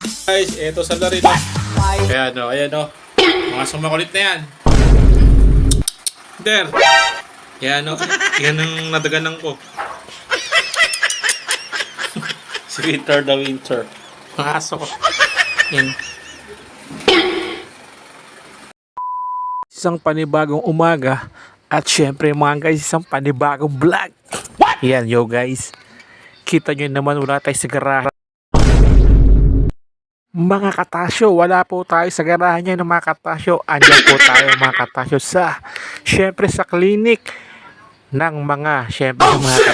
Guys, eto sa Larino. Ayan o. Mga sumakulit na yan. Der. Yan o. Yan ang nadaganan ko. Si Winter the Winter. Mga aso ko. Yan. Isang panibagong umaga at syempre mga guys, isang panibagong vlog. Yan yo guys, kita nyo naman wala tayo sa garahe. Mga katasyo, wala po tayo sa garahe niya ng mga katasyo. Andyan po tayo mga katasyo sa syempre sa clinic ng mga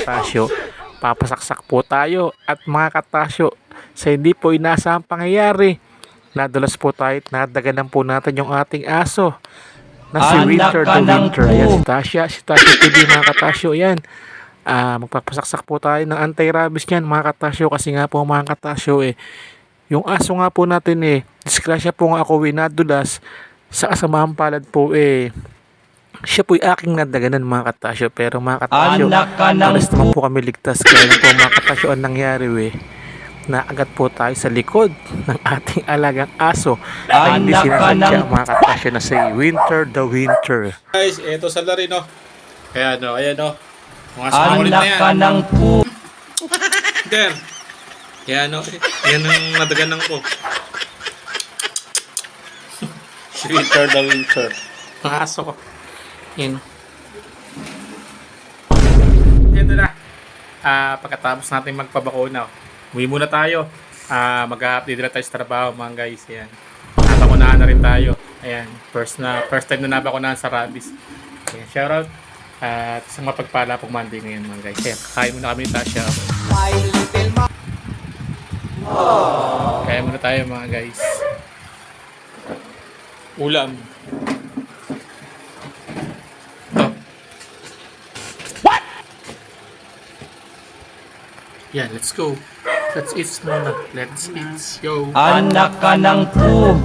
katasyo. Papasaksak po tayo at mga katasyo sa hindi po inaasahang pangyayari. Nadulas po tayo at nadaganan po natin yung ating aso na si Winter the Winter. Ayan, si Tasha TV mga katasyo. Ayan, magpapasaksak po tayo ng anti-rabies niyan mga katasyo. Kasi nga po mga katasyo yung aso nga po natin disgrasya po nga ako nadulas sa kasamaang palad po siya po aking nadaganan mga katasyo. Pero mga katasyo, alas naman po kami ligtas. Kaya lang po mga katasyo ang nangyari naagat po tayo sa likod ng ating alagang aso na hindi sinasadya mga katasyo na si Winter the Winter. Guys, eto sa Larino. Ayan o. Mga sumakulit na yan. Der. Yan o. Yan ang nadaganan ko. Si Winter the Winter. Mga aso ko. Yan. Ito na. Pagkatapos natin magpabakuna, uwi muna tayo. Mag-update na tayo sa trabaho mga guys. Yan. Nabakunahan na rin tayo. Ayan. First time na nabakunahan sa rabies. Ayan. Shoutout. At isang mapagpala pong Monday ngayon mga guys. Ayan. Kakain muna kami ni Tasha. Kaya muna tayo mga guys. Ulam. What? Yeah, let's go. Let's eat muna. Let's eat. Yo. Anak ka ng po.